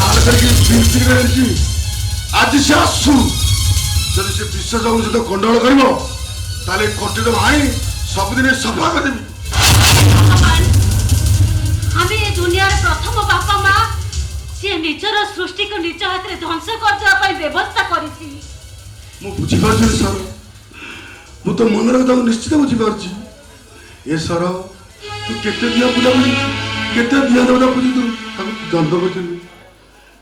ବାହାର କରିକି ବିକ୍ରି କରିଛି। ଆଜି ସେ ଆସୁ, ଯଦି ସେ ବିଶ୍ୱାସବାବୁଙ୍କ ସହିତ ଗଣ୍ଡଗୋଳ କରିବ ତାହେଲେ କଟିରେ ଭାଇ ସବୁଦିନ ସଫା କରିଦେବି। আমি এই দুনিয়ার প্রথম বাপা মা সে নিজের সৃষ্টিকে নিজ হাতে ধ্বংস করতে ব্যবস্থা করেছি। ମୁଁ ବୁଝିପାରୁଛି ସର, ମୁଁ ତ ମନର କଥାକୁ ନିଶ୍ଚିତ ବୁଝିପାରୁଛି। ଏ ସର, ତୁ କେତେ ଦିନ ପୂଜା ବୁଝିଛୁ, କେତେ ଦିନ ଦେବତା ବୁଝିଛୁ, ତାକୁ ଦଣ୍ଡ କରିଥିଲୁ।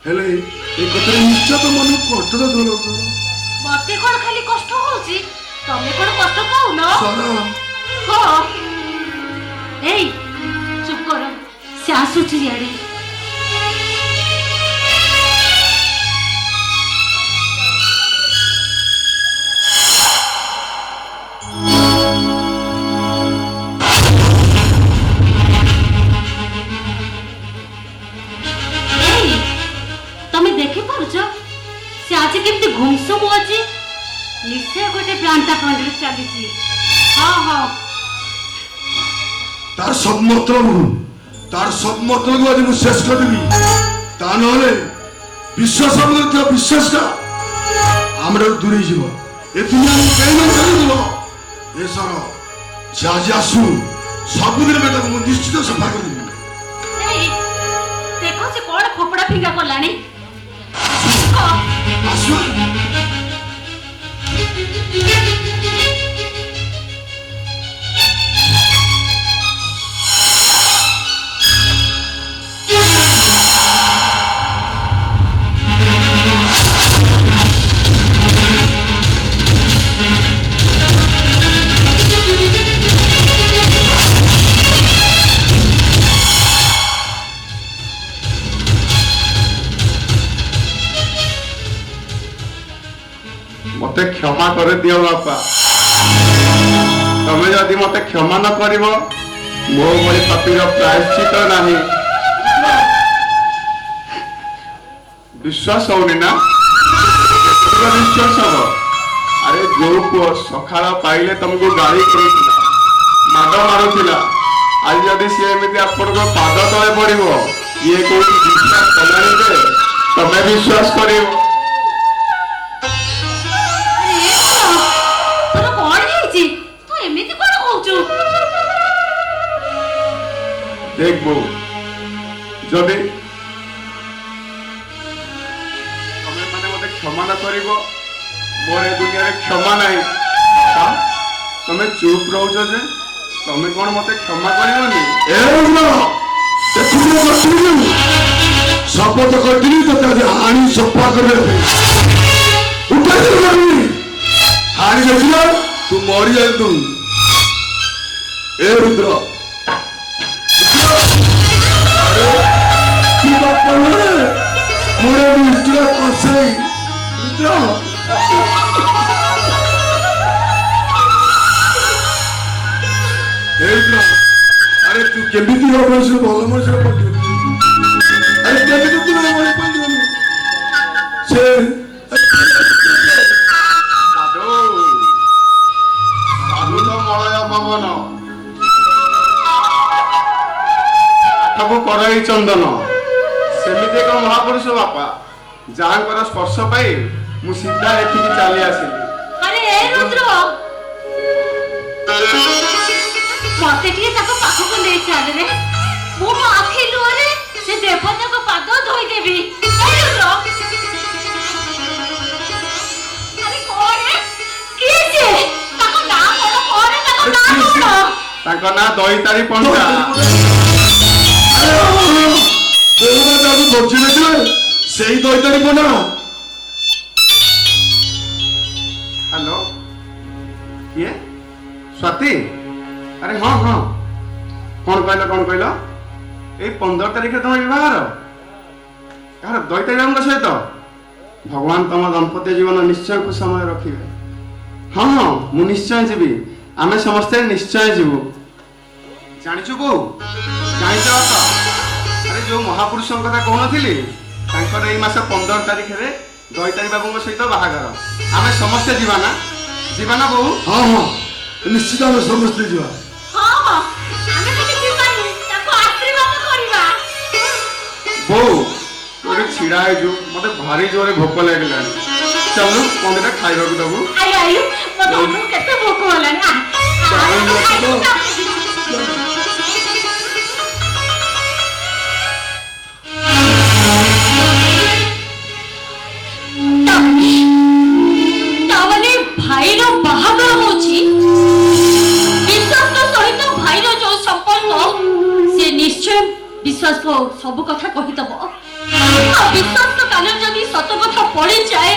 ହେଲେ ଏ କଥାରେ ନିଶ୍ଚୟ ତ ମନକୁ କଷ୍ଟ ଦଉଥିବ ସର। মতে কোন খালি কষ্ট হଉଛି, তুমি কোন কষ্ট পাও না সর, হ্যাঁ। এই চুপ করো, সে আসুছি ইয়াড়ে। ঘুমসুম ଅଛି নিশ্চয় ଗୋଟେ ପ୍ଲାଣ୍ଟା ଫଣ୍ଡରେ ଚାଲିଛି। ହଁ ହଁ, ତାର ସବୁ ମତଲବକୁ ଆଜି ମୁଁ ଶେଷ କରିଦେବି। ତା ନହେଲେ ବିଶ୍ୱାସ ଥିବା ବିଶ୍ୱାସଟା ଆମର ଦୂରେଇ ଯିବ। ଏ ଦୁନିଆକୁ କେହି ଚାଲିଯିବ। ଏ ସର, ସେ ଆଜି ଆସୁ, ସବୁଦିନ ପାଇଁ ତାକୁ ମୁଁ ନିଶ୍ଚିତ ସଫା କରିଦେବି। ଏଇ ଦେଖ ସେ କଣ ଫୋପଡ଼ା ଫିଙ୍ଗା କଲାଣି। ଆସୁ मते क्षमा कर दियो बापा। तमे यदि मते क्षमा न करिवो मो भली पापीर प्रायश्चित नाही। विश्वास होनी ना? विश्वास हो। अरे जो पुओ सखाळ पाइले तुमको गाली करूला, माड मारुला, आज यदि से एमिति आपन को पाद तळे पड़िवो ये कोई विश्वास कलानी दे तमे विश्वास करिवो। देख बो, जदि तमे माने मते क्षमा न करिवो मोरे दुनिया रे क्षमा नाही। तमे चुप रहउछ जे तमे कोन मते क्षमा करिवोनी? ए ना देखुनो करथिलु, शपथ करथिलु तते आज हाणी सफा करबे। उठा दे करनी हाणी देखिला तू मरि जाय तू। ए रुद्र मोरे मिस्टर कसे अरे तू केमिति हो बस भल मस पटु। अरे केमिति तू मरि पइलु से साधु साधु तो मलय पवन आठको करई चंदन सेमिति एक महापुरुष बापा जहांकर स्पर्श पाई मु सीधा एठिकी चली आसिली। अरे ए रुद्र, मते टिके ताको पाखको ले चल रे। मो आखि लुरे से देवता को पाद धोई देबी। ए रुद्र, अरे कोरे की जे ताको ना कोरे ताको ना कोन ताको ना दईतारी पंडा। बोला जादू बच्चे देखले सही दईतारी बना। हेलो ये स्वाति? अरे हाँ हाँ, कौन कहल ये 15 तारिख तुम विवाह यार दईतारी बाबू सहित? भगवान तुम दंपत्य जीवन निश्चय को समय रखिए। हाँ हाँ मु निश्चय जीवी, आम समस्ते निश्चय जीवु। जानिचु को जानिच तो अरे जो महापुरुष कथा कहूनी एई मास 15 तारिख रे दईतारी बाबू सहित बाहागर आम समस्ते जीवाना जीवाना बहु। हाँ हाँ निश्चित आम समस्ते जीवा। हां हां आमे खाली जीवानी ताको आशीर्वाद करबा। बहु गोटे ଗୋଟେ ଛିଡା ହେଇଛୁ ମତେ ଭାରି ଜୋରେ ଭୋକ ଲାଗିଲାଣି ଚାଲୁ କଣ ଦିଟା ଖାଇବାକୁ ଦବୁ ଆଇଲୁ ଆଇଲୁ ମୋ ତମକୁ କେତେ ଭୋକ ହେଲାଣି ତାମାନେ ଭାଇର ବାହାଘର ହଉଛି ବିଶ୍ୱାସର ସହିତ ଭାଇର ଯୋଉ ସମ୍ପର୍କ ସେ ନିଶ୍ଚୟ ବିଶ୍ୱାସ ସବୁ କଥା କହିଦବ ଆଉ ବିଶ୍ୱାସ କାନରେ ଯଦି ସତ କଥା ପଡିଯାଏ